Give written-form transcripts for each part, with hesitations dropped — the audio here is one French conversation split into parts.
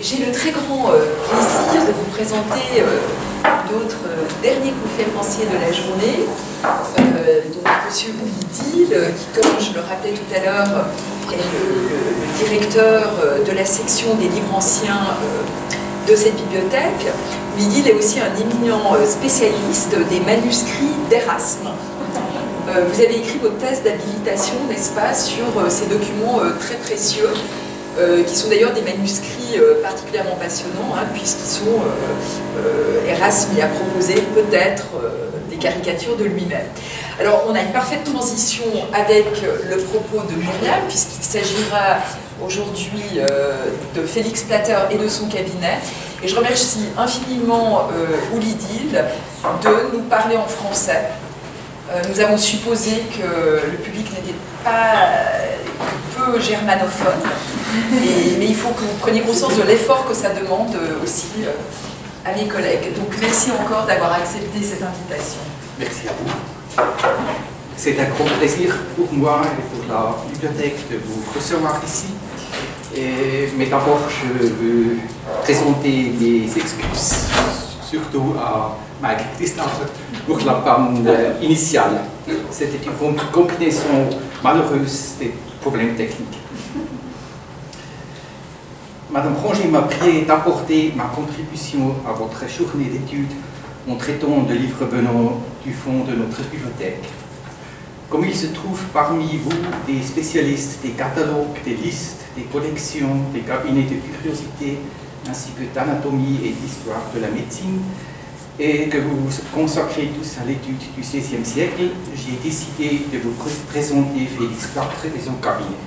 J'ai le très grand plaisir de vous présenter notre dernier conférencier de la journée, donc M. Oulidil, qui, comme je le rappelais tout à l'heure, est le directeur de la section des livres anciens de cette bibliothèque. Oulidil est aussi un éminent spécialiste des manuscrits d'Erasme. Vous avez écrit votre thèse d'habilitation, n'est-ce pas, sur ces documents très précieux, qui sont d'ailleurs des manuscrits particulièrement passionnants, hein, puisqu'ils sont, Erasme y a proposé peut-être des caricatures de lui-même. Alors on a une parfaite transition avec le propos de Myriam, puisqu'il s'agira aujourd'hui de Félix Platter et de son cabinet. Et je remercie infiniment Oulidil de nous parler en français. Nous avons supposé que le public n'était pas peu germanophone, mais il faut que vous preniez conscience de l'effort que ça demande aussi à mes collègues. Donc merci encore d'avoir accepté cette invitation. Merci à vous. C'est un grand plaisir pour moi et pour la bibliothèque de vous recevoir ici. Mais d'abord, je veux présenter mes excuses, surtout à Mike Christophe, pour la panne initiale. C'était une combinaison malheureuse des problèmes techniques. Madame Rongier m'a prié d'apporter ma contribution à votre journée d'études en traitant de livres venant du fond de notre bibliothèque. Comme il se trouve parmi vous des spécialistes des catalogues, des listes, des collections, des cabinets de curiosité, ainsi que d'anatomie et d'histoire de la médecine, et que vous vous consacrez tous à l'étude du XVIe siècle, j'ai décidé de vous présenter Félix Platter et son cabinet.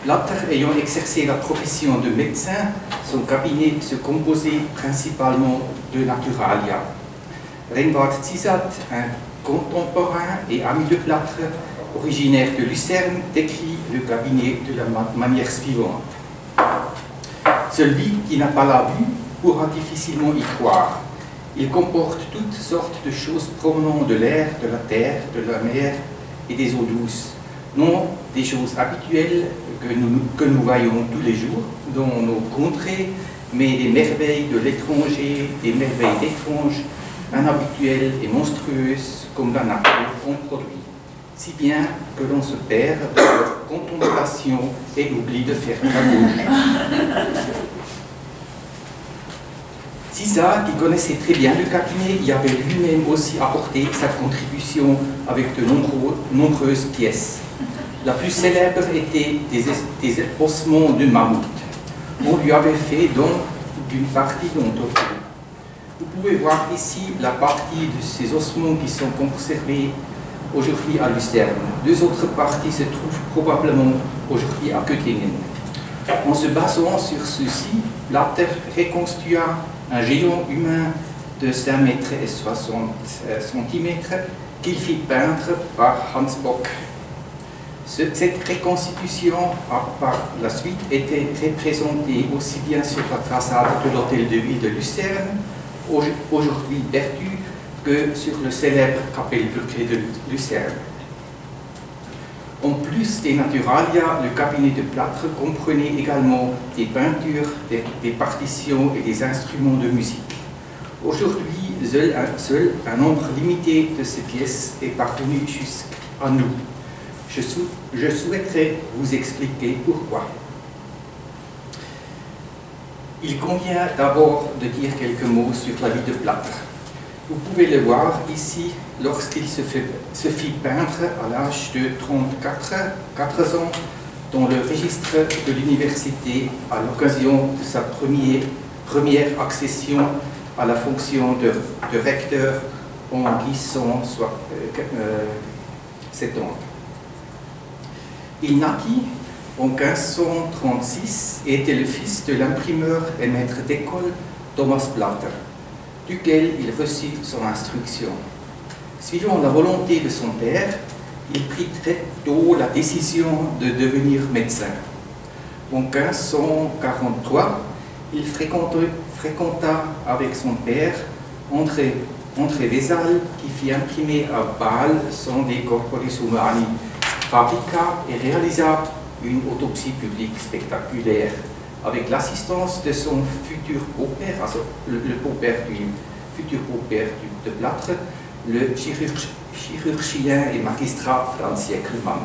Platter ayant exercé la profession de médecin, son cabinet se composait principalement de naturalia. Reinward Zizat, un contemporain et ami de Platter, originaire de Lucerne, décrit le cabinet de la manière suivante. Celui qui n'a pas la vue pourra difficilement y croire. Il comporte toutes sortes de choses provenant de l'air, de la terre, de la mer et des eaux douces. Non des choses habituelles que nous voyons tous les jours dans nos contrées, mais des merveilles de l'étranger, des merveilles d'étranges, inhabituelles et monstrueuses comme la nature en produit. Si bien que l'on se perd dans leur contemplation et oublie de faire la bouche. Zizat, qui connaissait très bien le cabinet, y avait lui-même aussi apporté sa contribution avec de nombreuses pièces. La plus célèbre était des ossements de mammouth. On lui avait fait don d'une partie d'entre eux. Vous pouvez voir ici la partie de ces ossements qui sont conservés aujourd'hui à Lucerne. Deux autres parties se trouvent probablement aujourd'hui à Göttingen. En se basant sur ceci, Platter reconstrua un géant humain de 5 mètres et 60 centimètres qu'il fit peindre par Hans Bock. Cette reconstitution a par la suite été représentée aussi bien sur la façade de l'hôtel de ville de Lucerne, aujourd'hui perdu, que sur le célèbre Kapellbrücke de Lucerne. En plus des naturalia, le cabinet de Platter comprenait également des peintures, des partitions et des instruments de musique. Aujourd'hui, seul un nombre limité de ces pièces est parvenu jusqu'à nous. Je souhaiterais vous expliquer pourquoi. Il convient d'abord de dire quelques mots sur la vie de Platter. Vous pouvez le voir ici lorsqu'il se fit peindre à l'âge de 34 ans dans le registre de l'université à l'occasion de sa première accession à la fonction de recteur en 1870. Il naquit en 1536 et était le fils de l'imprimeur et maître d'école Thomas Platter, duquel il reçut son instruction. Suivant la volonté de son père, il prit très tôt la décision de devenir médecin. En 1543, il fréquenta avec son père André Vesal, qui fit imprimer à Bâle son De Corporis Humani Fabrica et réalisa une autopsie publique spectaculaire, avec l'assistance de son futur beau-père, also le futur beau-père de Plâtre, le chirurgien et magistrat Franz Jeckelmann.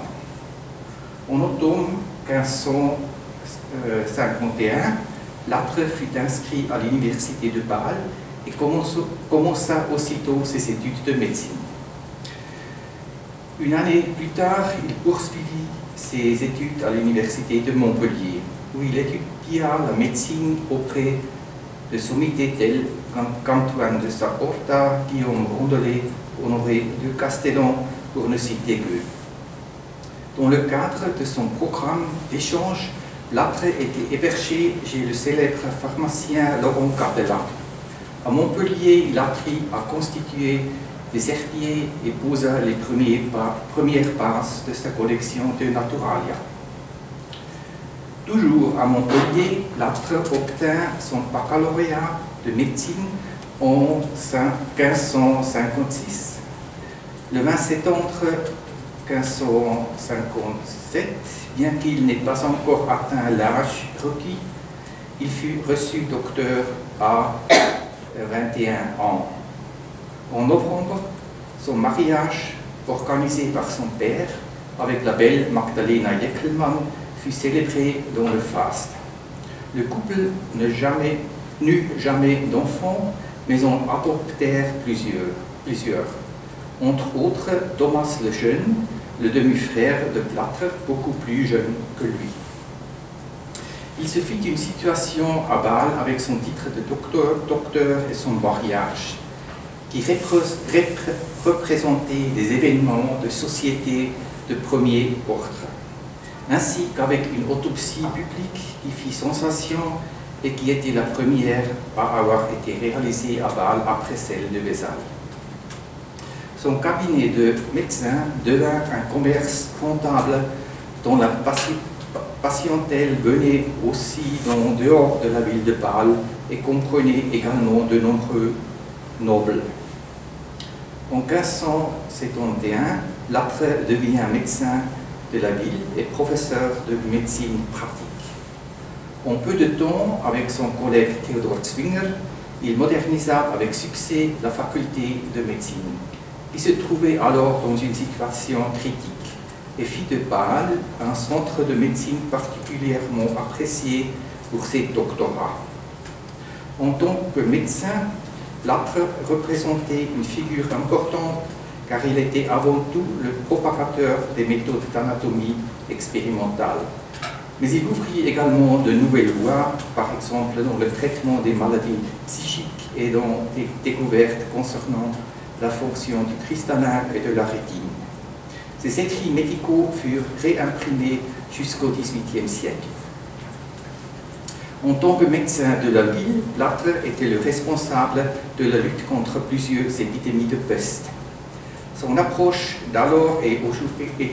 En automne 1551, Plâtre fut inscrit à l'université de Bâle et commença aussitôt ses études de médecine. Une année plus tard, il poursuivit ses études à l'université de Montpellier, où il étudia la médecine auprès de sommités tels qu'Antoine de Saporta, Guillaume Rondelet, Honoré de Castellan, pour ne citer que. Dans le cadre de son programme d'échange, Plâtre était hébergé chez le célèbre pharmacien Laurent Capelin. À Montpellier, il apprit à constituer des herbiers et posa les premières bases de sa collection de Naturalia. Toujours à Montpellier, Plâtre obtint son baccalauréat de médecine en 1556. Le 20 septembre 1557, bien qu'il n'ait pas encore atteint l'âge requis, il fut reçu docteur à 21 ans. En novembre, son mariage, organisé par son père, avec la belle Magdalena Jeckelmann, fut célébré dans le faste. Le couple n'eut jamais d'enfants, mais en adoptèrent plusieurs. Entre autres, Thomas le Jeune, le demi-frère de Plâtre, beaucoup plus jeune que lui. Il se fit une situation à Bâle avec son titre de docteur et son mariage, qui représentait des événements de société de premier ordre, ainsi qu'avec une autopsie publique qui fit sensation et qui était la première à avoir été réalisée à Bâle après celle de Vézal. Son cabinet de médecin devint un commerce rentable dont la patientèle venait aussi en dehors de la ville de Bâle et comprenait également de nombreux nobles. En 1571, Plâtre devient médecin de la ville et professeur de médecine pratique. En peu de temps, avec son collègue Theodor Zwinger, il modernisa avec succès la faculté de médecine, qui se trouvait alors dans une situation critique, et fit de Bâle un centre de médecine particulièrement apprécié pour ses doctorats. En tant que médecin, Plâtre représentait une figure importante car il était avant tout le propagateur des méthodes d'anatomie expérimentale. Mais il ouvrit également de nouvelles voies, par exemple dans le traitement des maladies psychiques et dans des découvertes concernant la fonction du cristallin et de la rétine. Ses écrits médicaux furent réimprimés jusqu'au XVIIIe siècle. En tant que médecin de la ville, Plâtre était le responsable de la lutte contre plusieurs épidémies de peste. Son approche d'alors est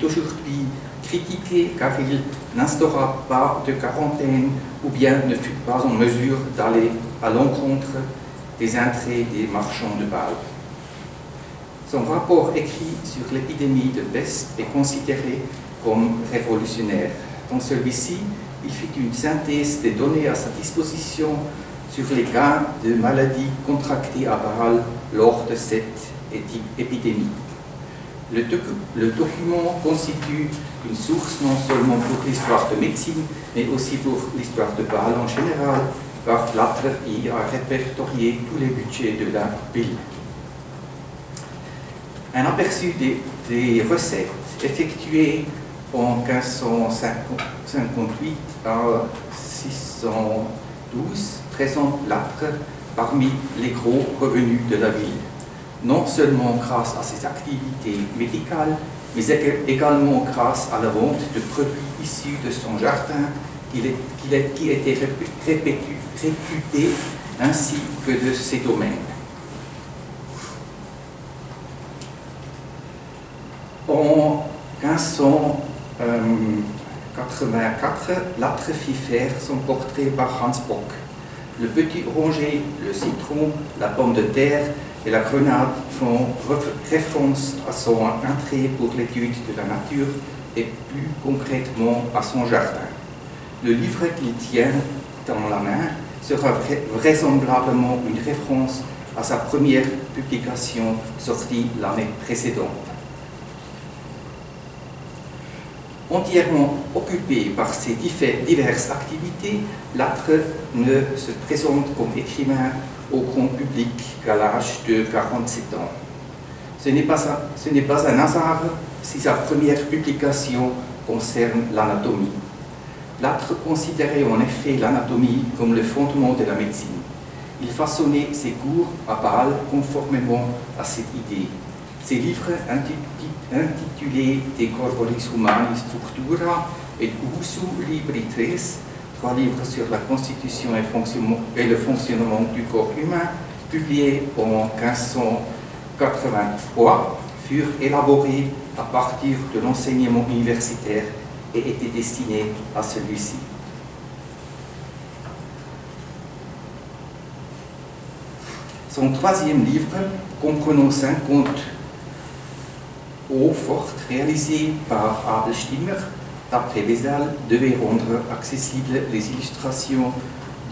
aujourd'hui critiquée car il n'instaura pas de quarantaine ou bien ne fut pas en mesure d'aller à l'encontre des intérêts des marchands de Bâle. Son rapport écrit sur l'épidémie de peste est considéré comme révolutionnaire. Dans celui-ci, il fit une synthèse des données à sa disposition sur les cas de maladies contractées à Bâle lors de cette épidémie. Le document constitue une source non seulement pour l'histoire de médecine, mais aussi pour l'histoire de Bâle en général, car Plâtre y a répertorié tous les budgets de la ville. Un aperçu des recettes effectuées en 1558 à 612 présente Plâtre parmi les gros revenus de la ville, non seulement grâce à ses activités médicales, mais également grâce à la vente de produits issus de son jardin qui était réputé ainsi que de ses domaines. En 1584, Plâtre fit faire son portrait par Hans Bock. Le petit oranger, le citron, la pomme de terre et la grenade font référence à son intérêt pour l'étude de la nature et plus concrètement à son jardin. Le livre qu'il tient dans la main sera vraisemblablement une référence à sa première publication sortie l'année précédente. Entièrement occupé par ses diverses activités, Lattre ne se présente comme écrivain au grand public qu'à l'âge de 47 ans. Ce n'est pas un hasard si sa première publication concerne l'anatomie. Lattre considérait en effet l'anatomie comme le fondement de la médecine. Il façonnait ses cours à Bâle conformément à cette idée. Ses livres intitulés De Corporis Humani Structura et Usu Libri Tres, 3 livres sur la constitution et le fonctionnement du corps humain, publiés en 1583, furent élaborés à partir de l'enseignement universitaire et étaient destinés à celui-ci. Son 3e livre, comprenant 50 eaux fortes réalisées par Abel Stimmer, d'après Vézal, devait rendre accessibles les illustrations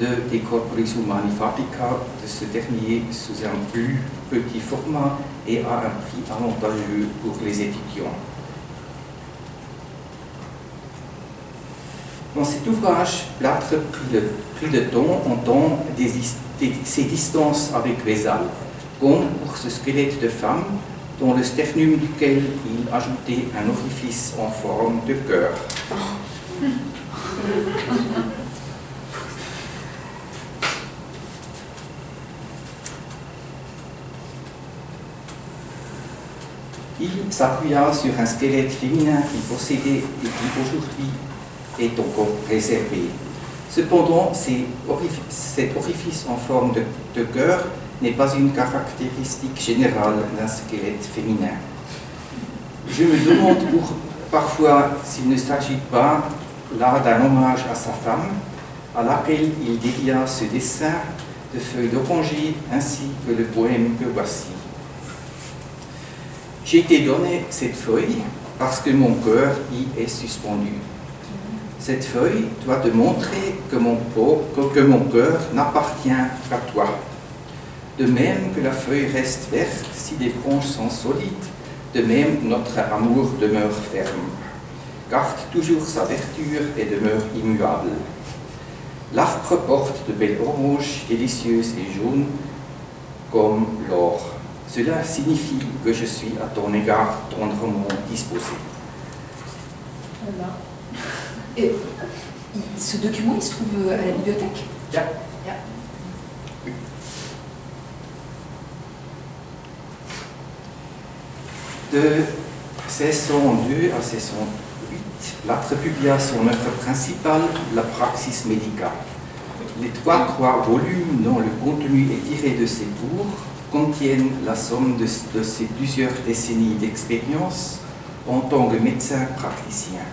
de Corporis Humani Fabrica de ce dernier sous un plus petit format et à un prix avantageux pour les étudiants. Dans cet ouvrage, Lattre prit le temps en temps ses distances avec Vézal, comme pour ce squelette de femme, dont le sternum duquel il ajoutait un orifice en forme de cœur. Il s'appuya sur un squelette féminin qu'il possédait et qui aujourd'hui est encore préservé. Cependant, cet orifice en forme de cœur n'est pas une caractéristique générale d'un squelette féminin. Je me demande parfois s'il ne s'agit pas là d'un hommage à sa femme, à laquelle il dédia ce dessin de feuilles d'oranger ainsi que le poème que voici. J'ai été donné cette feuille parce que mon cœur y est suspendu. Cette feuille doit te montrer que mon cœur n'appartient qu'à toi. De même que la feuille reste verte si les branches sont solides, de même notre amour demeure ferme. Garde toujours sa verdure et demeure immuable. L'arbre porte de belles oranges délicieuses et jaunes comme l'or. Cela signifie que je suis à ton égard tendrement disposé. Voilà. Et ce document, il se trouve à la bibliothèque? Yeah. Yeah. De 1602 à 1608, Lattre publia son œuvre principale, la Praxis Medica. Les 3 volumes dont le contenu est tiré de ses cours contiennent la somme de ses plusieurs décennies d'expérience en tant que médecin praticien.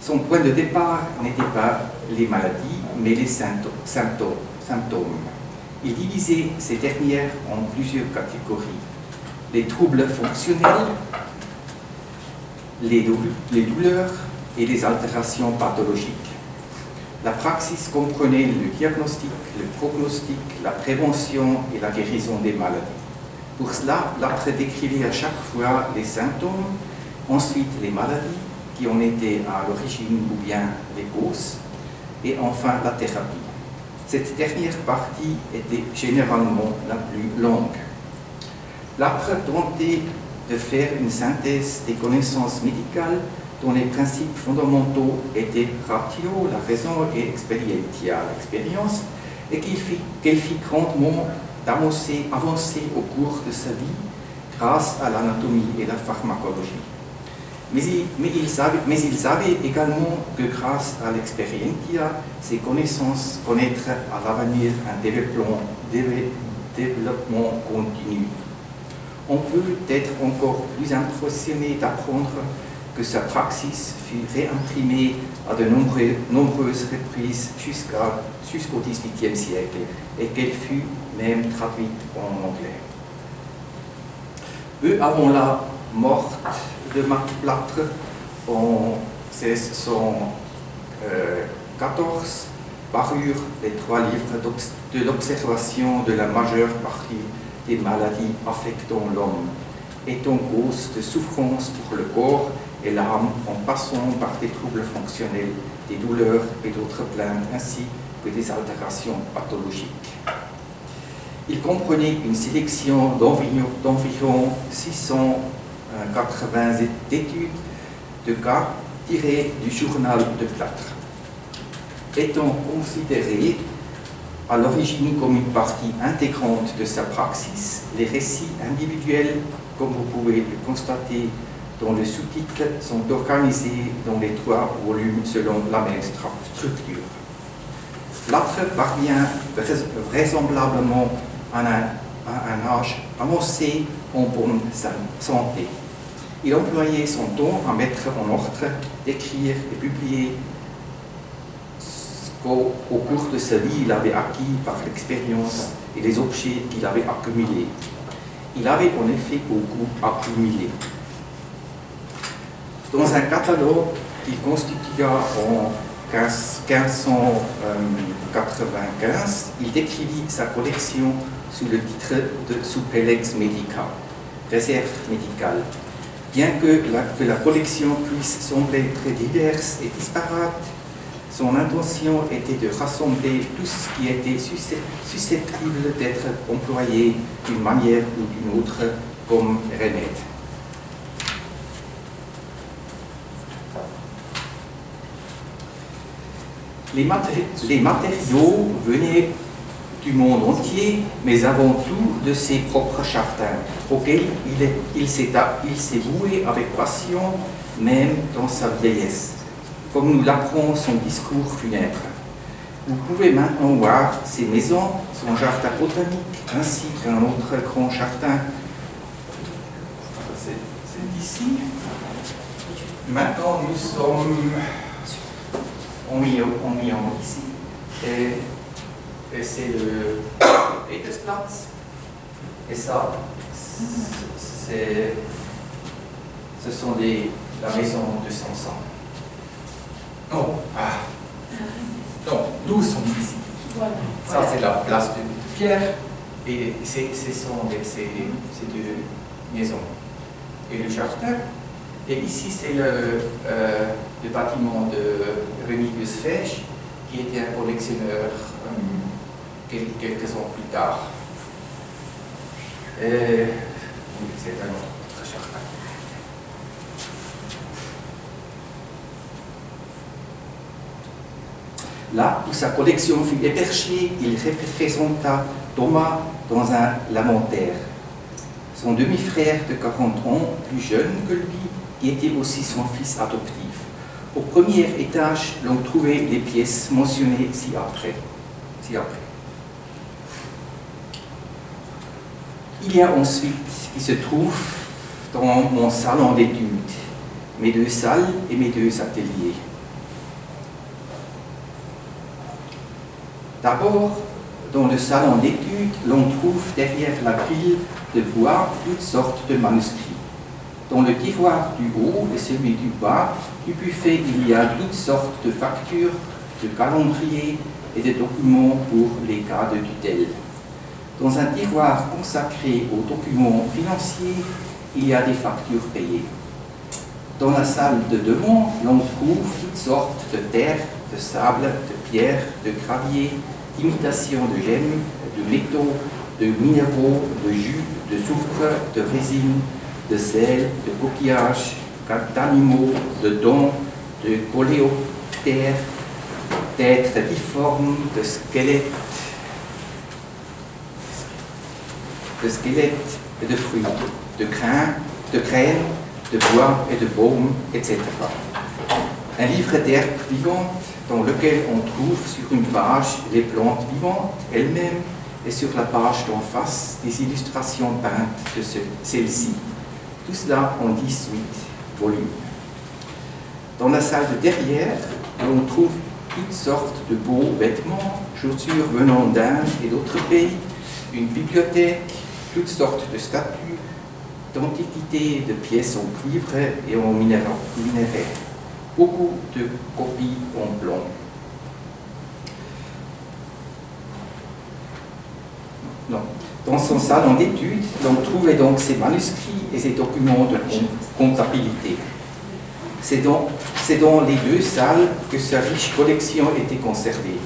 Son point de départ n'était pas les maladies, mais les symptômes. Il divisait ces dernières en plusieurs catégories. Les troubles fonctionnels, les douleurs et les altérations pathologiques. La praxis comprenait le diagnostic, le prognostic, la prévention et la guérison des maladies. Pour cela, Lattre décrivait à chaque fois les symptômes, ensuite les maladies qui en étaient à l'origine ou bien les causes, et enfin la thérapie. Cette dernière partie était généralement la plus longue. Lattre tentait de faire une synthèse des connaissances médicales dont les principes fondamentaux étaient ratio, la raison, et experientia, l'expérience, et qu'elle fit grandement avancer au cours de sa vie grâce à l'anatomie et la pharmacologie. Mais il savait également que grâce à l'experientia, ces connaissances connaîtraient à l'avenir un développement continu. On peut être encore plus impressionné d'apprendre que sa praxis fut réimprimée à de nombreuses reprises jusqu'au XVIIIe siècle et qu'elle fut même traduite en anglais. Peu avant la mort de Lattre, En 1614 parurent les 3 livres de l'observation de la majeure partie des maladies affectant l'homme, étant cause de souffrance pour le corps et l'âme en passant par des troubles fonctionnels, des douleurs et d'autres plaintes, ainsi que des altérations pathologiques. Il comprenait une sélection d'environ 680 études de cas tirés du journal de Plâtre, étant considéré à l'origine comme une partie intégrante de sa praxis. Les récits individuels, comme vous pouvez le constater dans le sous-titre, sont organisés dans les 3 volumes selon la même structure. Plâtre parvient vraisemblablement à un âge avancé en bonne santé. Il employait son temps à mettre en ordre, d'écrire et publier ce qu'au cours de sa vie il avait acquis par l'expérience et les objets qu'il avait accumulés. Il avait en effet beaucoup accumulé. Dans un catalogue qu'il constitua en 1595, il décrivit sa collection sous le titre de Suppelex Medica, réserve médicale. Bien que la collection puisse sembler très diverse et disparate, son intention était de rassembler tout ce qui était susceptible d'être employé d'une manière ou d'une autre comme remède. Les matériaux venaient du monde entier, mais avant tout de ses propres châtains, auxquels il s'est voué avec passion, même dans sa vieillesse, comme nous l'apprend son discours funèbre. Vous pouvez maintenant voir ses maisons, son jardin botanique, ainsi qu'un autre grand jardin. C'est ici. Maintenant, nous sommes en Milan ici. Et c'est le Petersplatz. Et ça, ce sont la maison de Sanson. Non, nous sommes ici. Voilà. Ça, c'est la place de Pierre. Et ce sont ces 2 maisons. Et le jardin. Et ici, c'est le bâtiment de Remigius Fesch, qui était un collectionneur quelques ans plus tard. C'est un autre jardin. Là où sa collection fut éperchée, il représenta Thomas dans un lamentaire. Son demi-frère de 40 ans, plus jeune que lui, qui était aussi son fils adoptif. Au premier étage, l'on trouvait les pièces mentionnées ci-après. Il y a ensuite qui se trouve dans mon salon d'études, mes 2 salles et mes 2 ateliers. D'abord, dans le salon d'études, l'on trouve derrière la grille de bois toutes sortes de manuscrits. Dans le tiroir du haut et celui du bas du buffet, il y a toutes sortes de factures, de calendriers et de documents pour les cas de tutelle. Dans un tiroir consacré aux documents financiers, il y a des factures payées. Dans la salle de devant, l'on trouve toutes sortes de terre, de sable, de pierre, de gravier, d'imitations de gemmes, de métaux, de minéraux, de jus, de soufre, de résine, de sel, de coquillages, d'animaux, de dents, de coléoptères, d'êtres difformes, de squelettes et de fruits, de graines, de bois et de baumes, etc. Un livre d'herbes vivantes dans lequel on trouve sur une page les plantes vivantes elles-mêmes et sur la page d'en face des illustrations peintes de celles-ci. Tout cela en 18 volumes. Dans la salle de derrière, on trouve toutes sortes de beaux vêtements, chaussures venant d'Inde et d'autres pays, une bibliothèque, toutes sortes de statues, d'antiquités, de pièces en cuivre et en minerai. beaucoup de copies en plomb. Non. Dans son salon d'études, l'on trouvait donc ses manuscrits et ses documents de comptabilité. C'est dans les deux salles que sa riche collection était conservée.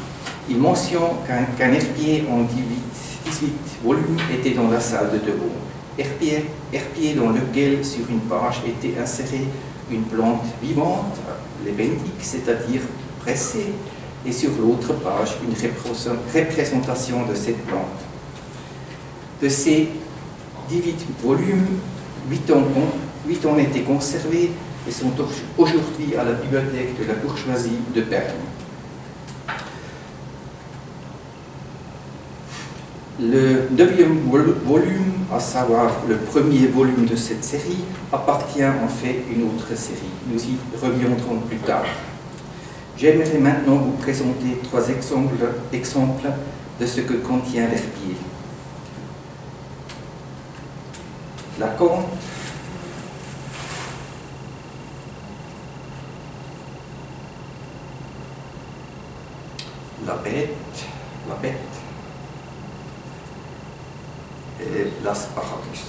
Il mentionne qu'un herbier en 18 volumes était dans la salle de Deveau. Herbier dans lequel, sur une page, était insérée une plante vivante, l'ébendic, c'est-à-dire pressée, et sur l'autre page, une représentation de cette plante. De ces 18 volumes, 8 en étaient conservés et sont aujourd'hui à la bibliothèque de la bourgeoisie de Berne. Le 9e volume, à savoir le premier volume de cette série, appartient en fait à une autre série. Nous y reviendrons plus tard. J'aimerais maintenant vous présenter 3 exemples de ce que contient l'herbier. La conte, la bête et l'asparagus.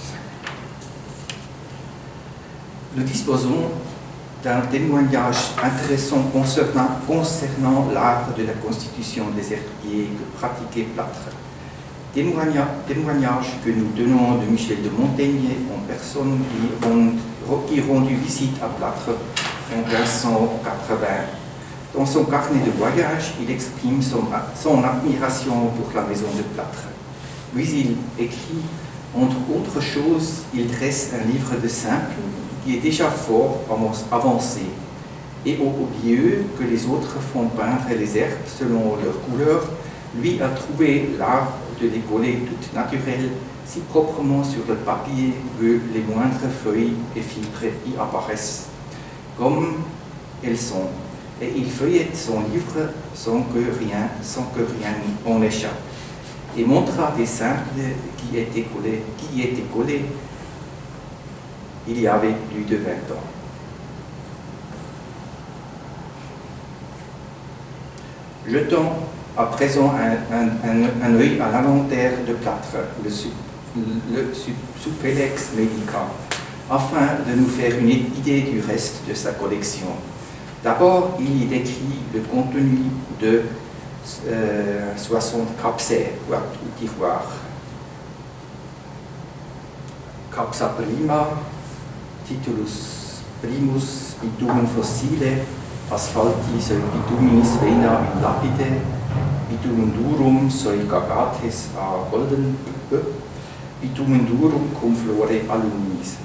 Nous disposons d'un témoignage intéressant concernant l'art de la constitution des herbiers que pratiquait Plâtre. Témoignage que nous donnons de Michel de Montaigne en personne qui rendu visite à Plâtre en 1580. Dans son carnet de voyage, il exprime son admiration pour la maison de Plâtre. Puis il écrit, entre autres choses, il dresse un livre de simple qui est déjà fort avancé et au lieu que les autres font peindre les herbes selon leur couleur, lui a trouvé l'art de les coller toutes naturelles, si proprement sur le papier que les moindres feuilles et fibres y apparaissent, comme elles sont. Et il feuillette son livre sans que rien en échappe, et montra des simples qui étaient collés il y avait plus de 20 ans. Jetons à présent un œil à l'inventaire de Plâtre, le Suppelex Medica, afin de nous faire une idée du reste de sa collection. D'abord, il y décrit le contenu de 60 capsées ou tiroirs. Capsa prima, titulus primus, bitumen fossile, asphalti soi bituminis vena in lapide, bitumen durum soi gagates a golden, bitumen durum cum flore aluminis.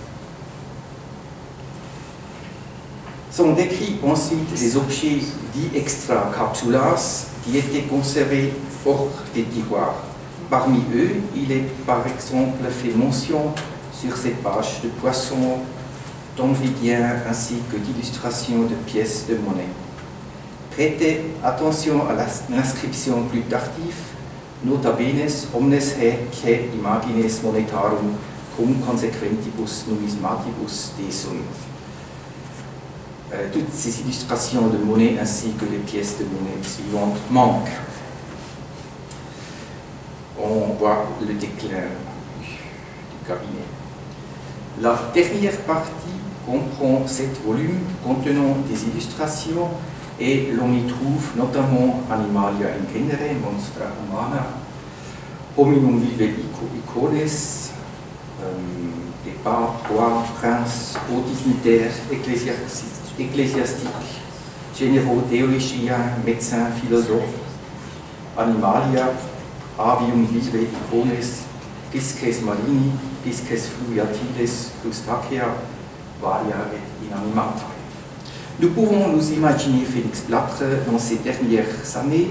Sont décrits ensuite les objets dits extra-capsulas qui étaient conservés hors des tiroirs. Parmi eux, il est par exemple fait mention sur cette page de poissons, d'amphibien ainsi que d'illustrations de pièces de monnaie. Prêtez attention à l'inscription plus tardive, nota bene omnes haec imagines monetarum cum consequentibus numismatibus desunt. Toutes ces illustrations de monnaie ainsi que les pièces de monnaie suivantes manquent. On voit le déclin du cabinet. La dernière partie comprend 7 volumes contenant des illustrations et l'on y trouve notamment Animalia in genere, Monstra humana, Hominum vive icones, des papes, rois, princes, hauts dignitaires, ecclésiastiques, généraux, théologiens, médecins, philosophes, Animalia, avium vive icones, pisces marini, pisces fluviatiles, crustacea, varia et inanimata. Nous pouvons nous imaginer Félix Plâtre dans ces dernières années,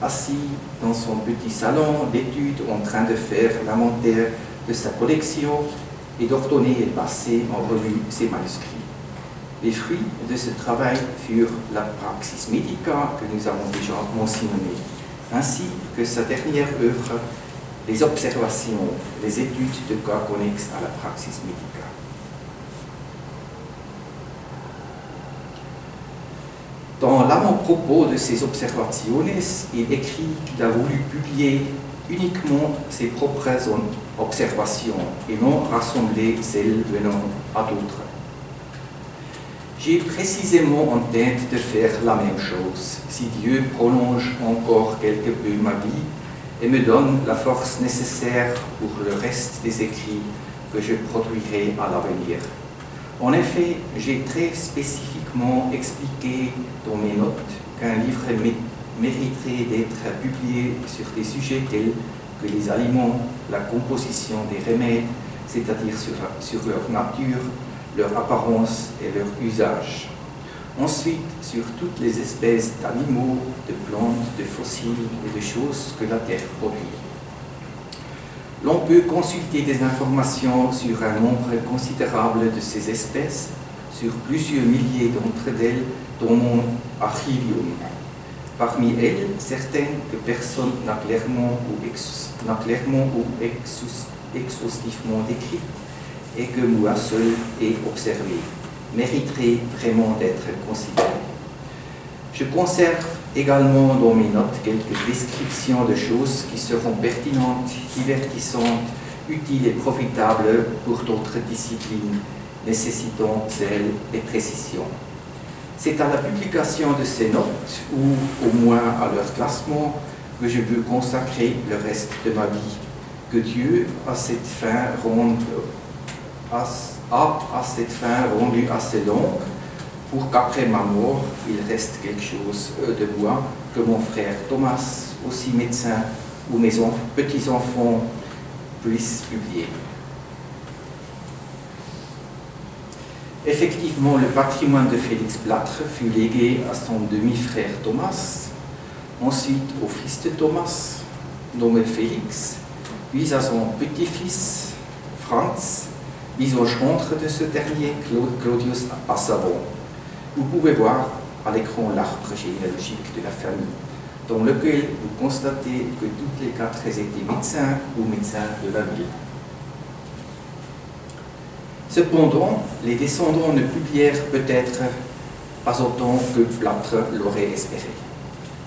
assis dans son petit salon d'études en train de faire l'inventaire de sa collection et d'ordonner et passer en revue ses manuscrits. Les fruits de ce travail furent la Praxis Medica que nous avons déjà mentionnée, ainsi que sa dernière œuvre, les observations, les études de cas connexes à la Praxis Medica. propos de ses observaciones, il écrit qu'il a voulu publier uniquement ses propres observations et non rassembler celles venant à d'autres. J'ai précisément en tête de faire la même chose, si Dieu prolonge encore quelque peu ma vie et me donne la force nécessaire pour le reste des écrits que je produirai à l'avenir. En effet, j'ai très spécifiquement expliqué dans mes notes qu'un livre mériterait d'être publié sur des sujets tels que les aliments, la composition des remèdes, c'est-à-dire sur leur nature, leur apparence et leur usage. Ensuite, sur toutes les espèces d'animaux, de plantes, de fossiles et de choses que la Terre produit. L'on peut consulter des informations sur un nombre considérable de ces espèces, sur plusieurs milliers d'entre elles dans mon archivium. Parmi elles, certaines que personne n'a clairement ou exhaustivement décrites et que moi seul ai observé, mériteraient vraiment d'être considérées. Je conserve également dans mes notes quelques descriptions de choses qui seront pertinentes, divertissantes, utiles et profitables pour d'autres disciplines nécessitant zèle et précision. C'est à la publication de ces notes, ou au moins à leur classement, que je veux consacrer le reste de ma vie. Que Dieu, à cette fin rendue assez longue, pour qu'après ma mort, il reste quelque chose de moi que mon frère Thomas, aussi médecin, ou mes petits-enfants puissent publier. Effectivement, le patrimoine de Félix Plâtre fut légué à son demi-frère Thomas, ensuite au fils de Thomas, nommé Félix, puis à son petit-fils Franz, puis au gendre de ce dernier, Claudius Assabon. Vous pouvez voir à l'écran l'arbre généalogique de la famille, dans lequel vous constatez que toutes les quatre étaient médecins ou médecins de la ville. Cependant, les descendants ne publièrent peut-être pas autant que Plâtre l'aurait espéré.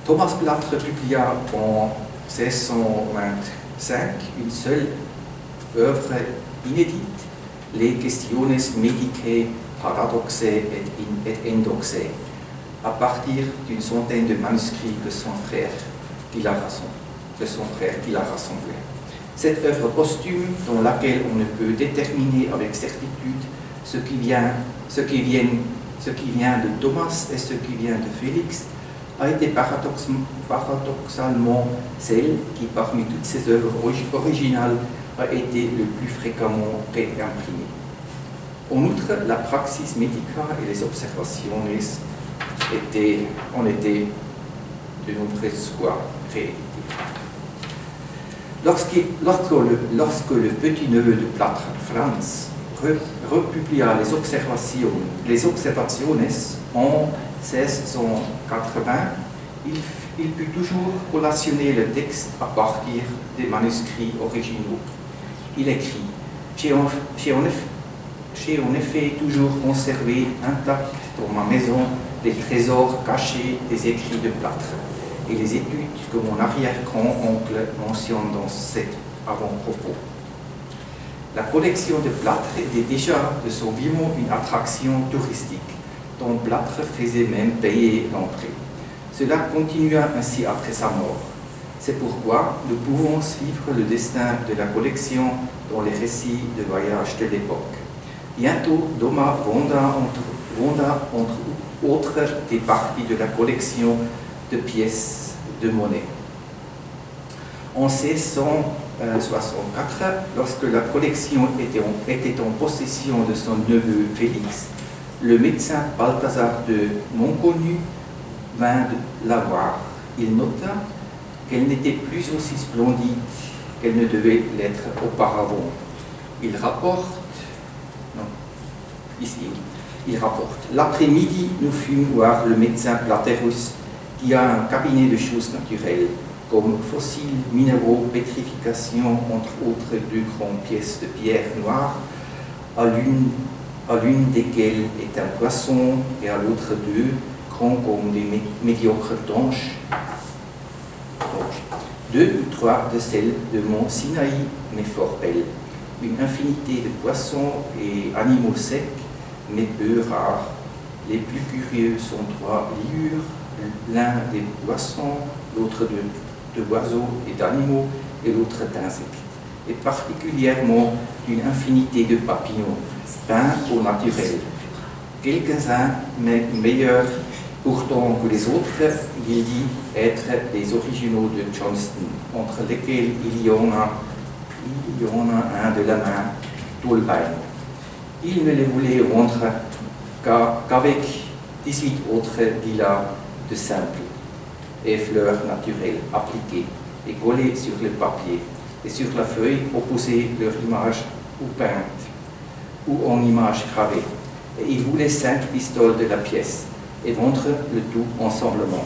Thomas Plâtre publia en 1625 une seule œuvre inédite, Les Questiones Medicae Paradoxae et Endoxae, à partir d'une centaine de manuscrits que son frère qui l'a rassemblé. Cette œuvre posthume, dans laquelle on ne peut déterminer avec certitude ce qui vient de Thomas et ce qui vient de Félix, a été paradoxalement celle qui, parmi toutes ces œuvres originales, a été le plus fréquemment réimprimée. En outre, la praxis medica et les observations ont été de nombreuses fois rééditées. Lorsque le petit-neveu de Plâtre, Franz, republia les observaciones en 1680, il put toujours collationner le texte à partir des manuscrits originaux. Il écrit « J'ai en effet toujours conservé intact dans ma maison les trésors cachés des écrits de Plâtre et les études que mon arrière-grand-oncle mentionne dans cet avant-propos. » La collection de Plâtre était déjà de son vivant une attraction touristique, dont Plâtre faisait même payer l'entrée. Cela continua ainsi après sa mort. C'est pourquoi nous pouvons suivre le destin de la collection dans les récits de voyage de l'époque. Bientôt, Thomas vonda entre autres des parties de la collection de pièces de monnaie. En 1664, lorsque la collection était en possession de son neveu Félix, le médecin Balthazar de Montconnu vint la voir. Il nota qu'elle n'était plus aussi splendide qu'elle ne devait l'être auparavant. Il rapporte, l'après-midi, nous fûmes voir le médecin Platerus, qui a un cabinet de choses naturelles, comme fossiles, minéraux, pétrification, entre autres 2 grandes pièces de pierre noire, à l'une desquelles est un poisson et à l'autre 2 grands comme des médiocres donges. Deux ou trois de celles de Mont Sinaï, mais fort belles. Une infinité de poissons et animaux secs, mais peu rares. Les plus curieux sont trois liures, l'un des poissons, l'autre de oiseaux et d'animaux, et l'autre d'insectes, et particulièrement d'une infinité de papillons, peints au naturel. Quelques-uns, mais meilleurs pourtant que les autres, il dit être des originaux de Johnston, entre lesquels il y en a un de la main d'Holbein. Il ne les voulait rendre qu'avec 18 autres lilas de simple et fleurs naturelles appliquées et collées sur le papier et sur la feuille opposée leur image ou peinte ou en image gravée. Et il voulait 5 pistoles de la pièce et vendre le tout ensemblement.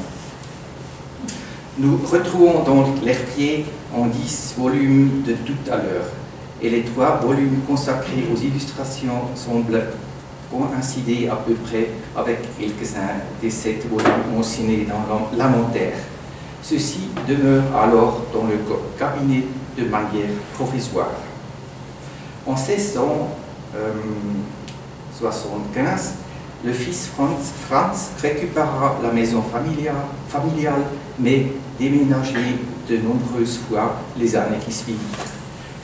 Nous retrouvons donc l'Herbier en 10 volumes de tout à l'heure, et les 3 volumes consacrés aux illustrations semblent coïncider à peu près avec quelques-uns des 7 volumes mentionnés dans l'inventaire. Ceux-ci demeurent alors dans le cabinet de manière provisoire. En 1675, le fils Franz récupéra la maison familiale, mais déménagea de nombreuses fois les années qui suivirent.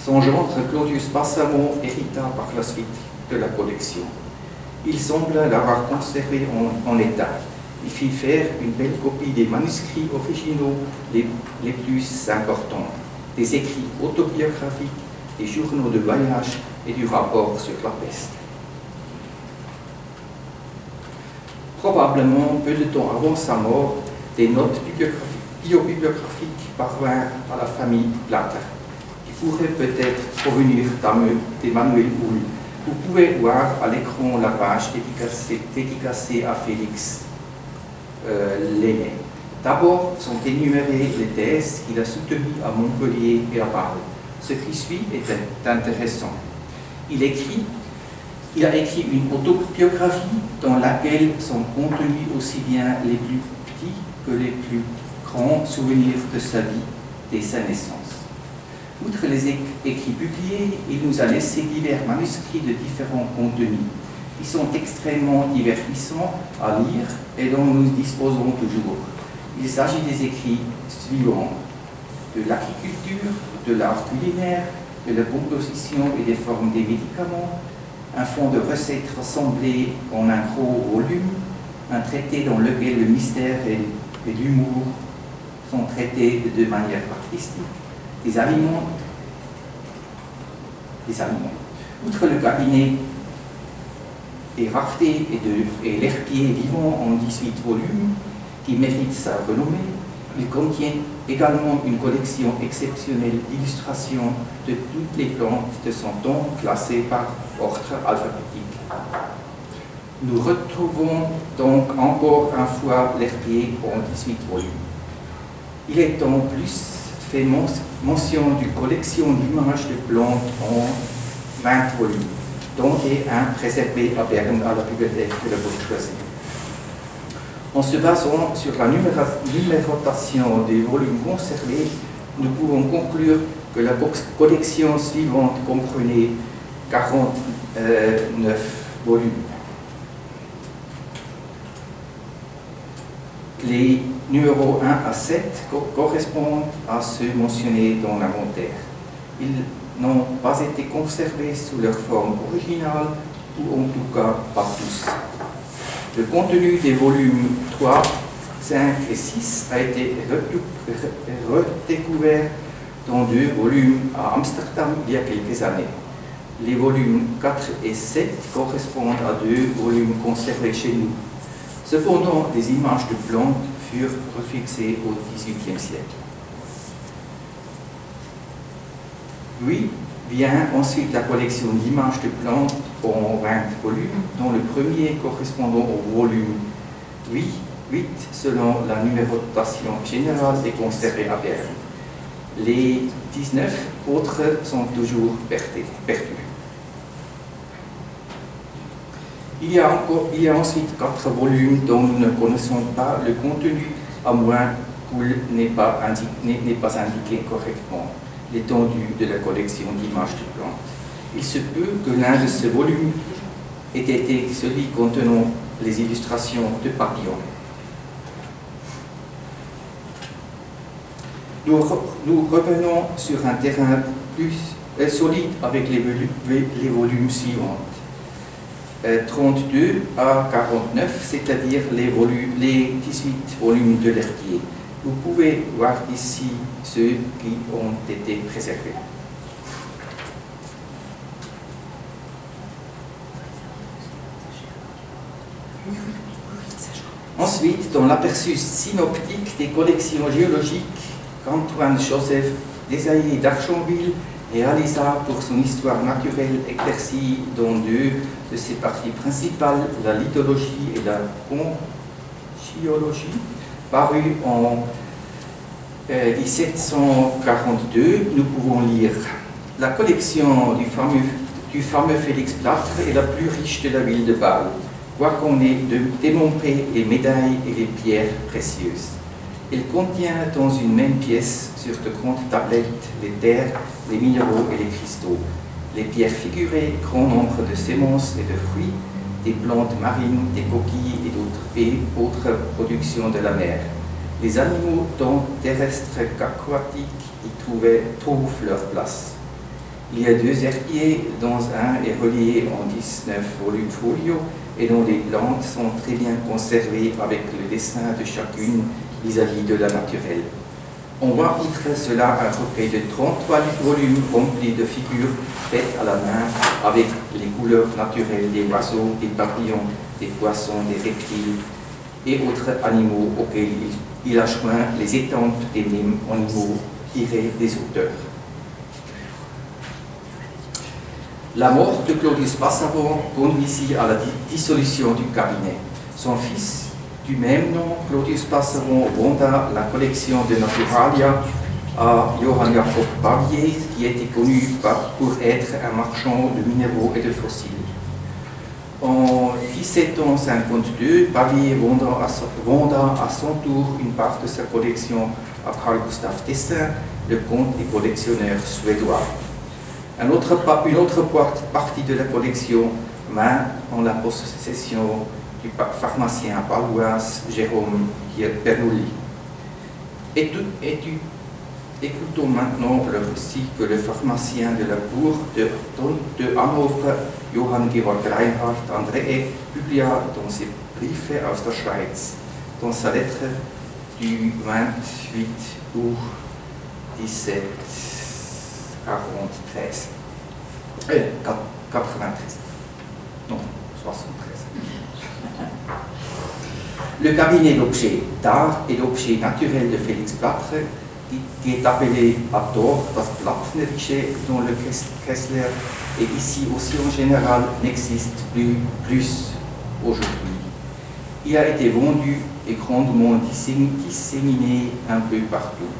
Son gendre Claudius Passamon hérita par la suite de la collection. Il semble l'avoir conservé en état. Il fit faire une belle copie des manuscrits originaux les plus importants, des écrits autobiographiques, des journaux de voyage et du rapport sur la peste. Probablement, peu de temps avant sa mort, des notes biobiographiques parvinrent à la famille Plater, qui pourraient peut-être provenir d'Emmanuel Houle. Vous pouvez voir à l'écran la page dédicacée à Félix Lenné. D'abord sont énumérées les thèses qu'il a soutenues à Montpellier et à Bâle. Ce qui suit est intéressant. Il a écrit une autobiographie dans laquelle sont contenus aussi bien les plus petits que les plus grands souvenirs de sa vie dès sa naissance. Outre les écrits publiés, il nous a laissé divers manuscrits de différents contenus, qui sont extrêmement divertissants à lire et dont nous disposons toujours. Il s'agit des écrits suivants: de l'agriculture, de l'art culinaire, de la composition et des formes des médicaments, un fonds de recettes rassemblé en un gros volume, un traité dans lequel le mystère et l'humour sont traités de manière artistique, des aliments. Outre le cabinet des raretés et l'Herbier vivant en 18 volumes, qui mérite sa renommée, il contient également une collection exceptionnelle d'illustrations de toutes les plantes de son temps, classées par ordre alphabétique. Nous retrouvons donc encore une fois l'Herbier en 18 volumes. Il est en plus fait mention d'une collection d'images de plantes en 20 volumes, dont est un préservé à Berne à la bibliothèque de la Bourgeoisie. En se basant sur la numérotation des volumes conservés, nous pouvons conclure que la collection suivante comprenait 49 volumes. Les numéros 1 à 7 correspondent à ceux mentionnés dans l'inventaire. Ils n'ont pas été conservés sous leur forme originale, ou en tout cas pas tous. Le contenu des volumes 3, 5 et 6 a été redécouvert dans 2 volumes à Amsterdam il y a quelques années. Les volumes 4 et 7 correspondent à 2 volumes conservés chez nous. Cependant, les images de plantes furent refixées au XVIIIe siècle. Oui, vient ensuite la collection d'images de plantes en 20 volumes, dont le premier correspondant au volume 8 selon la numérotation générale est conservé à Berne. Les 19 autres sont toujours perdus. Il y a ensuite 4 volumes dont nous ne connaissons pas le contenu, à moins qu'il n'ait pas indiqué correctement l'étendue de la collection d'images de plantes. Il se peut que l'un de ces volumes ait été celui contenant les illustrations de papillons. Nous revenons sur un terrain plus solide avec les volumes suivants. 32 à 49, c'est-à-dire les 18 volumes de l'Herbier. Vous pouvez voir ici ceux qui ont été préservés. Ensuite, dans l'aperçu synoptique des collections géologiques qu'Antoine-Joseph Desailly d'Archonville réalisa pour son histoire naturelle éclaircie dans 2 de ses parties principales, la lithologie et la conchiologie, paru en 1742, nous pouvons lire « La collection du fameux Félix Plâtre est la plus riche de la ville de Bâle, quoiqu'on ait dénombré les médailles et les pierres précieuses. Elle contient dans une même pièce, sur de grandes tablettes, les terres, les minéraux et les cristaux, les pierres figurées, grand nombre de semences et de fruits, des plantes marines, des coquilles et autres productions de la mer. Les animaux, tant terrestres qu'aquatiques, y trouvent leur place. Il y a 2 herbiers, dont un est relié en 19 volumes folio et dont les plantes sont très bien conservées avec le dessin de chacune vis-à-vis de la naturelle. On voit outre cela un recueil de 33 volumes remplis de figures faites à la main avec les couleurs naturelles des oiseaux, des papillons, des poissons, des reptiles et autres animaux auxquels il a joint les étampes des mêmes animaux tirés des auteurs. La mort de Claudius Passavant conduisit à la dissolution du cabinet. Son fils, du même nom, Claudius Passavant, fonda la collection de Naturalia à Johann Jakob Bavier, qui était connu pour être un marchand de minéraux et de fossiles. En 1752, Bavier vonda à son tour une part de sa collection à Carl Gustaf Tessin, le comte des collectionneurs suédois. Une autre partie de la collection main en la possession du pharmacien balois Jérôme Bernoulli. Écoutons maintenant le récit que le pharmacien de la cour de Hannover, Johann Georg Reinhard André, publia dans ses Briefe aus der Schweiz, dans sa lettre du 28 août 93. Non, 73. Le cabinet d'objets d'art et d'objets naturels de Félix Plâtre, qui est appelé à tort das Plattnerische dans le Kessler, et ici aussi en général, n'existe plus aujourd'hui. Il a été vendu et grandement disséminé un peu partout.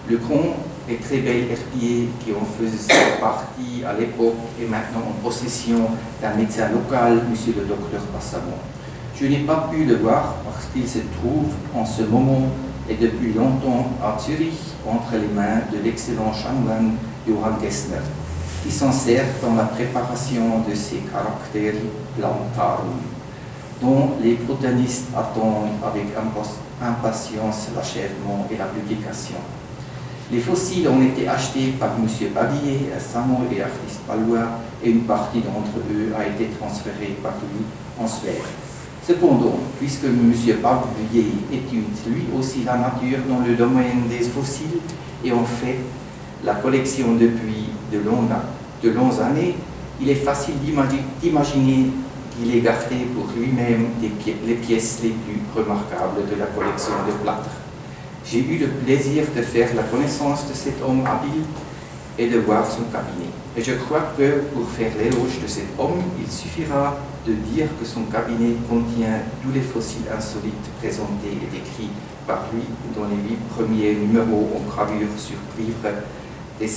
Le grand et très bel herbier qui en faisait partie à l'époque est maintenant en possession d'un médecin local, M. le docteur Passavant. Je n'ai pas pu le voir parce qu'il se trouve en ce moment et depuis longtemps à Zurich entre les mains de l'excellent chanoine Johann Gessner, qui s'en sert dans la préparation de ses Caracteri Plantarum, dont les botanistes attendent avec impatience l'achèvement et la publication. Les fossiles ont été achetés par M. Bavier, un savant et artiste palois, et une partie d'entre eux a été transférée par lui en Suède. Cependant, puisque M. Bavier étudie lui aussi la nature dans le domaine des fossiles et en fait la collection depuis de longues années, il est facile d'imaginer qu'il ait gardé pour lui-même les pièces les plus remarquables de la collection de Plâtre. J'ai eu le plaisir de faire la connaissance de cet homme habile et de voir son cabinet. Et je crois que pour faire l'éloge de cet homme, il suffira de dire que son cabinet contient tous les fossiles insolites présentés et décrits par lui dans les 8 premiers numéros en gravure sur cuivre des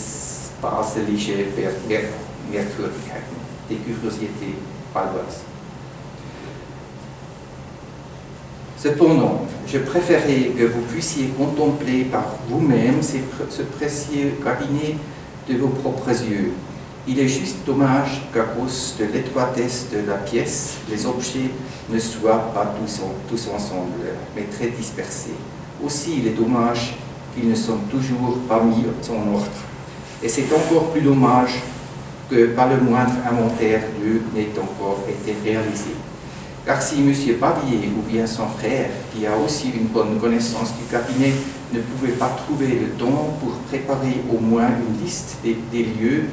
Baselische Merkwürdigkeiten, des curiosités paloises. Cependant, je préférais que vous puissiez contempler par vous-même ce précieux cabinet de vos propres yeux. Il est juste dommage qu'à cause de l'étroitesse de la pièce, les objets ne soient pas tous ensemble, mais très dispersés. Aussi, il est dommage qu'ils ne sont toujours pas mis en ordre. Et c'est encore plus dommage que pas le moindre inventaire d'eux n'ait encore été réalisé. Car si M. Babier ou bien son frère, qui a aussi une bonne connaissance du cabinet, ne pouvait pas trouver le temps pour préparer au moins une liste des lieux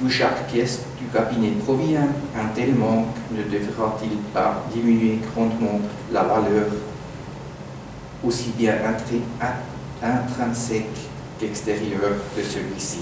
où chaque pièce du cabinet provient, un tel manque ne devra-t-il pas diminuer grandement la valeur aussi bien intrinsèque qu'extérieure de celui-ci?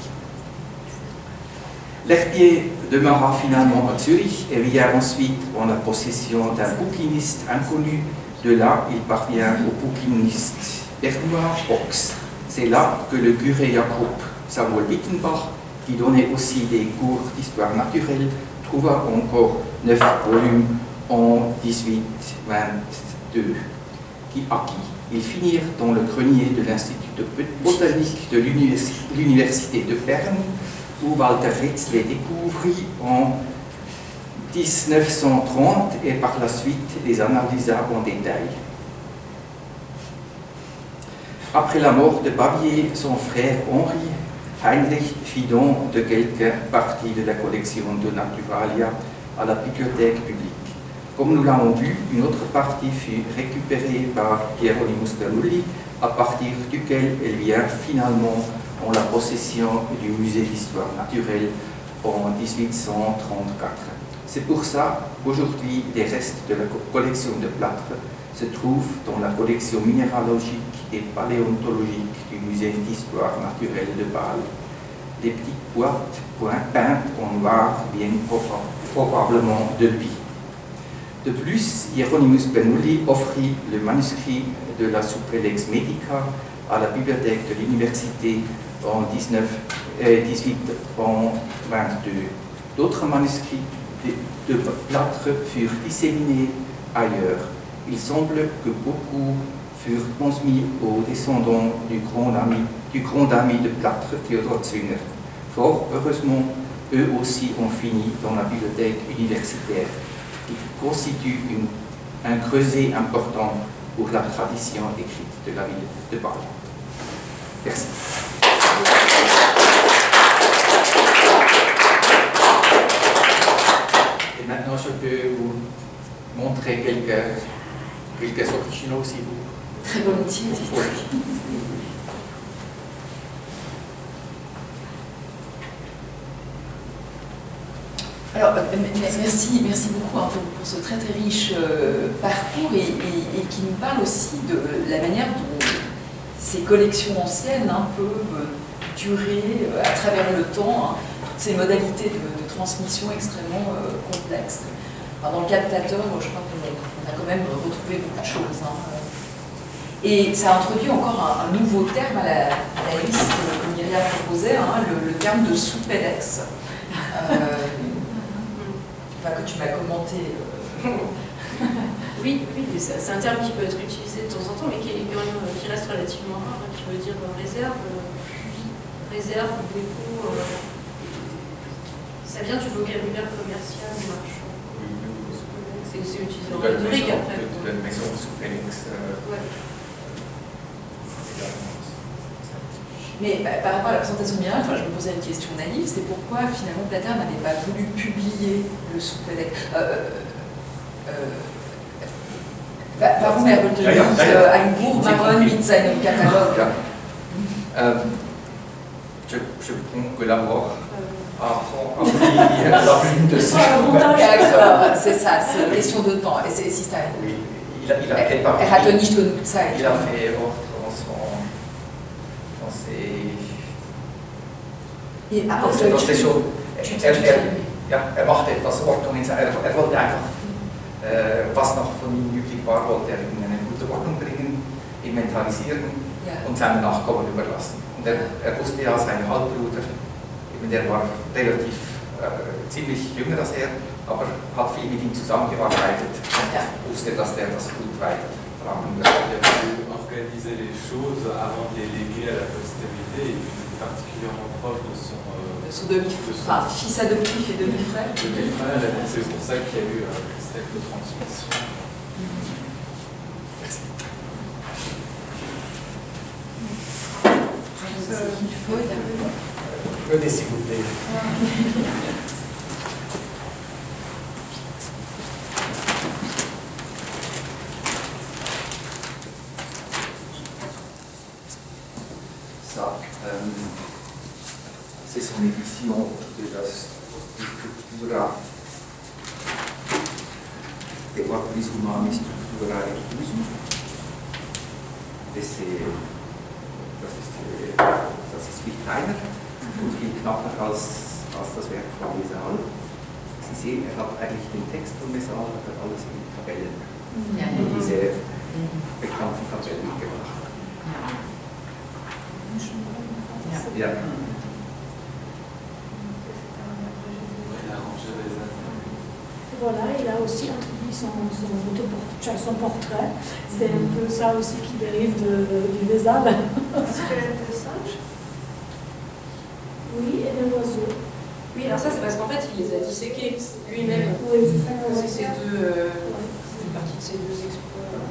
L'herbier demeura finalement à Zurich et vient ensuite en la possession d'un bouquiniste inconnu. De là, il parvient au bouquiniste Bernard Box. C'est là que le curé Jacob Samuel Wittenbach, qui donnait aussi des cours d'histoire naturelle, trouva encore 9 volumes en 1822, à qui ils finirent dans le grenier de l'Institut de botanique de l'Université de Berne, où Walter Ritz les découvrit en 1930 et par la suite les analysa en détail. Après la mort de Babier, son frère Henri Heinrich fit don de quelques parties de la collection de Naturalia à la bibliothèque publique. Comme nous l'avons vu, une autre partie fut récupérée par Hieronymus Bernoulli, à partir duquel elle vient finalement en la possession du musée d'histoire naturelle en 1834. C'est pour ça qu'aujourd'hui, les restes de la collection de plâtre se trouvent dans la collection minéralogique et paléontologique du musée d'histoire naturelle de Bâle. Des petites boîtes peintes en noir viennent probablement de lui. De plus, Hieronymus Bernoulli offrit le manuscrit de la Supplex Medica à la bibliothèque de l'université en 1822. D'autres manuscrits de plâtre furent disséminés ailleurs. Il semble que beaucoup furent transmis aux descendants du grand ami de plâtre Theodor Zünger. Fort heureusement, eux aussi ont fini dans la bibliothèque universitaire, qui constitue un creuset important pour la tradition écrite de la ville de Bâle. Merci. Et maintenant, je peux vous montrer quelques originaux si vous... Très volontiers. Alors, merci beaucoup hein, pour ce très riche parcours et qui nous parle aussi de la manière dont ces collections anciennes peuvent durer à travers le temps, hein, toutes ces modalités de transmission extrêmement complexes. Enfin, dans le cas de Platon, je crois qu'on a quand même retrouvé beaucoup de choses. Hein. Et ça introduit encore un nouveau terme à la liste que Myriam proposait, hein, le terme de sous-pédex. Que tu m'as commenté. Oui, c'est un terme qui peut être utilisé de temps en temps, mais qui reste relativement rare, qui veut dire réserve, dépôt. Ça vient du vocabulaire commercial marchand. C'est utilisé en rhétorique après. De maison sous Félix. Mais par rapport à la présentation minérale, je me posais une question naïve, c'est pourquoi finalement Plater n'avait pas voulu publier le sous-pédex. Warum er wollte nicht ein Buch machen mit seinem Katalog? Je prends que l'abord. C'est ça, c'est une question de temps. Et c'est ça. Oui, il a fait nicht genug Zeit. Il a fait dans ses choses. Macht etwas Ordnung in seiner. Wollte einfach, was noch von ihm üblich war, wollte in eine gute Ordnung bringen, inventarisieren und seinen Nachkommen überlassen. Und er wusste ja, sein Halbbruder, der war relativ ziemlich jünger als er, aber hat viel mit ihm zusammengearbeitet und wusste, dass der das gut weiter Il a fallu organiser les choses avant de les léguer à la postérité, et puis il était particulièrement proche de son fils adoptif et demi-frère. Demi-frère, et donc c'est pour ça qu'il y a eu cette transmission. Merci. Venez s'il vous plaît. Ça, c'est son édition de la Structura de Quatturis Humani Structura Reclusum. Et das ist viel kleiner und viel knapper als das Werk von Mesal. Sie sehen, er hat eigentlich den Text von Mesal, hat er alles in Tabellen, in diese bekannten Tabellen gebracht. Ja. Voilà, il a aussi introduit son portrait. C'est un peu ça aussi qui dérive du Vézal. Squelette de singe. Oui, et des oiseaux. Oui, alors ça c'est parce qu'en fait il les a disséqués lui-même. Oui, c'est ça. C'est ces deux, c'est partie de ces deux exploits,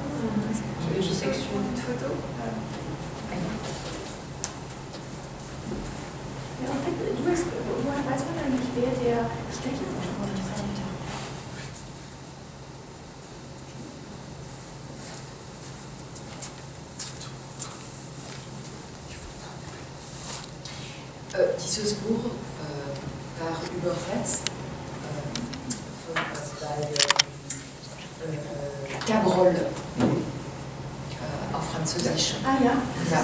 les dissections. Une photo. Ja, en fait, woher weiß man eigentlich, wer der Stecher war? Dieses Buch par Übersetzt bei Cabrol auf Französisch. Ah ja. Ja.